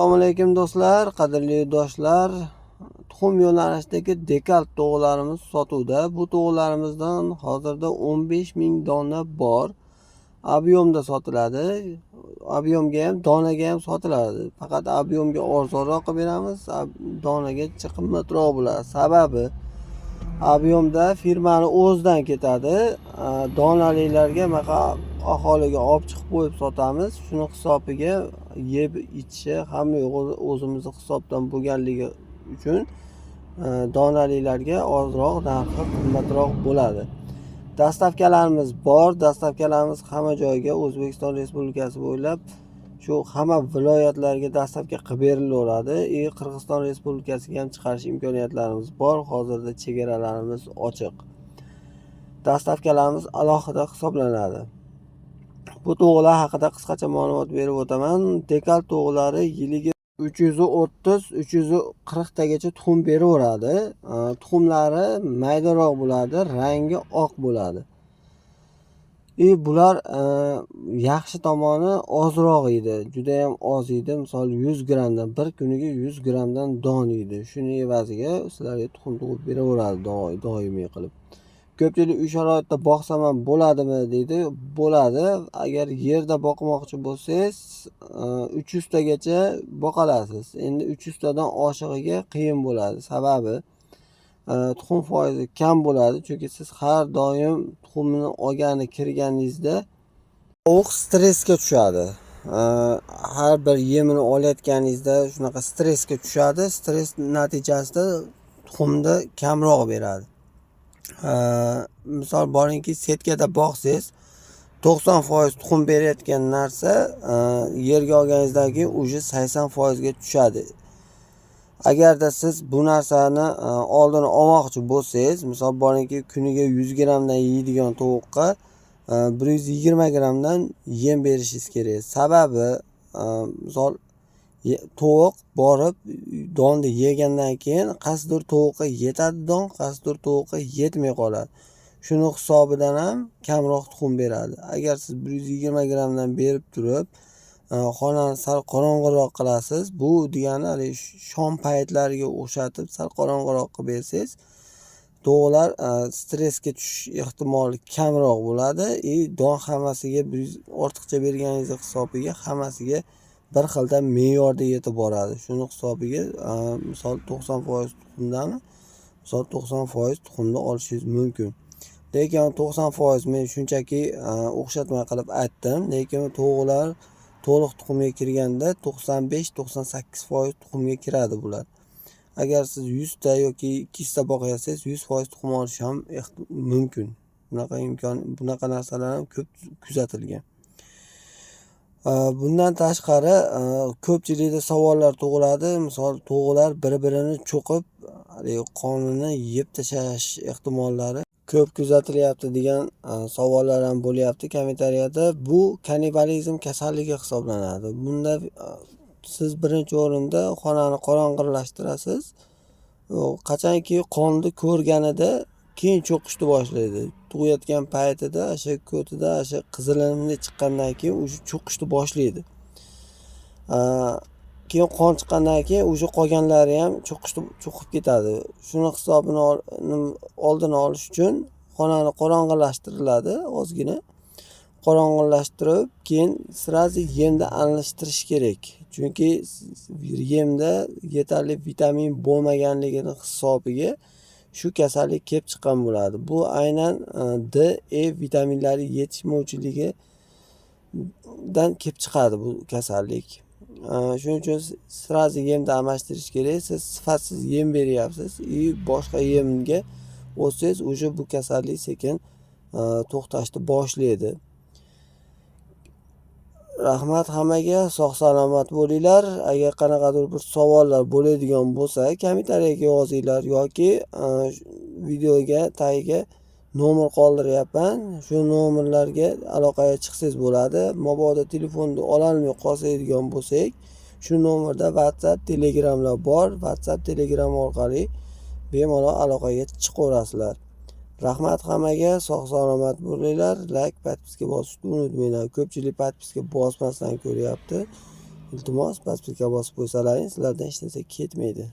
Assalomu alaykum do'stlar, qadrli do'stlar. Tuxum yo'nalishidagi dekalt to'g'larimiz sotuvda. Bu to'g'larimizdan hozirda 15 ming dona bor. Ob'yomda sotiladi. Ob'yomga ham, donaga ham sotiladi. Faqat ob'yomga arzonroq qilib beramiz, donaga qimmatroq bo'ladi. Sababi ob'yomda firmani o'zidan ketadi. Donalilarga aholiga olib chiqib qo'yib sotamiz. Shuni hisobiga yeb ichishi hamma o'zimizni hisobdan bo'lganligi uchun donalilarga ozroq narxi qimmatroq bo'ladi. Dastavkalarimiz bor. Dastavkalarimiz hamma joyga O'zbekiston Respublikasi bo'ylab shu hamma viloyatlarga dastavka qilib berilaveradi. Qirg'iziston Respublikasiga ham chiqarish imkoniyatlarimiz bor. Hozirda chegaralarimiz ochiq. Dastavkalarimiz alohida hisoblanadi. Bu to'g'lar haqida qisqacha ma'lumot berib o'taman. Dekalt to'g'lari yiliga 330-340 tagacha tuxum beraveradi. Tuxumlari maydaroq bo'ladi, rangi oq bo'ladi. Bular yaxshi tomoni ozroq yeydi, juda ham oz yeydi. Misol 100 gramdan bir kuniga 100 gramdan don yeydi. Shuni evaziga sizlarga tuxum tug'ib beraveradi doimiy qilib. Ko'pchilik uy sharoitida boqsam ham bo'ladimi deydi. Bo'ladi. Agar yerda boqmoqchi bo'lsangiz 300 tagacha boqa olasiz. Endi 300 tadan oshig'iga qiyin bo'ladi. Sababi tuxum foizi kam bo'ladi, chunki siz har doim tuxumni olgani kirganingizda tovuq stressga tushadi. Har bir yemini olayotganingizda shunaqa stressga tushadi. Stress natijasida tuxumni kamroq beradi. Misol boringki, setkada boqsangiz 90% tuxum berayotgan narsa yerga olganingizdan keyin уже 80% ga tushadi. Agarda siz bu narsani oldini olmoqchi bo'lsangiz, misol boringki, kuniga 100 gramdan yeydigan tovuqqa 120 gramdan yem berishingiz kerak. Sababi misol tovuq borib donni yegandan keyin qasdur tovuqqa yetadi don, qasdur tovuqqa yetmay qoladi. Shuni hisobidan ham kamroq tuxum beradi. Agar siz 120 gramdan berib turib xonani sal qorong'iroq qilasiz, bu degani shom paytlariga o'xshatib sal qorong'iroq qilib bersangiz, tovuqlar stressga tushish ehtimoli kamroq bo'ladi. Don hammasiga ortiqcha berganingiz hisobiga hammasiga bir xilda me'yorda yetib boradi. Shuni hisobiga misol 90% tuxumdami? Misol 90% tuxumni olishingiz mumkin. Lekin 90% men shunchaki o'xshatma qilib aytdim. Lekin tovuqlar to'liq tuxumga kirganda 95-98% tuxumga kiradi bular. Agar siz 100 ta yoki 200 ta boqasangiz 100% tuxum olish ham mumkin. Bunaqa narsalar ham ko'p kuzatilgan. Bundan tashqari ko'pchilikda savollar tug'iladi. Misol tovuqlar bir-birini cho'qib, qonini yeb tashlash ehtimollari ko'p kuzatilyapti degan savollar ham bo'lyapti kommentariyada. Bu kannibalizm kasalligi hisoblanadi. Bunda siz birinchi o'rinda xonani qorong'ilashtirasiz. Qachonki qonni ko'rganida keyin cho'qishni boshlaydi. Tug'ayotgan paytida, o'sha ko'tida, o'sha qizilimni chiqqandan keyin o'sha cho'qishni boshlaydi. Keyin qon chiqqandan keyin o'sha qolganlari ham cho'qib ketadi. Shuni hisobini oldini olish uchun xonani qorong'ilashtiriladi, ozgina qorong'ilashtirib, keyin sirazi yemda aralashtirish kerak. Chunki yemda yetarli vitamin bo'lmaganligini hisobiga shu kasallik kelib chiqqan bo'ladi. Bu aynan D, E vitaminlari yetishmovchiligidan kelib chiqadi bu kasallik. Shuning uchun sirazi yemda almashtirish kerak. Siz sifatsiz yem beryapsiz, boshqa yemga o'tsangiz, o'sha bu kasallik sekin to'xtashni boshlaydi. Rahmat hammaga, sog' salomat bo'linglar. Agar qanaqadir bir savollar bo'ladigan bo'lsa, kommentariyaga yozinglar yoki videoga tagiga nomer qoldiryapman. Shu nomerlarga aloqaga chiqsangiz bo'ladi. Mabodo telefonni ololmay qoladigan bo'lsak, shu nomerda WhatsApp, Telegramlar bor. WhatsApp, Telegram orqali bemalol aloqaga chiqaverasizlar. Rahmat hammaga, sog' salomat bo'linglar. Like, podpiska bosishni unutmanglar. Ko'pchilik podpiska bosmasdan ko'ryapti. Iltimos, pastlika bosib qo'ysalaring, sizlardan hech narsa ketmaydi.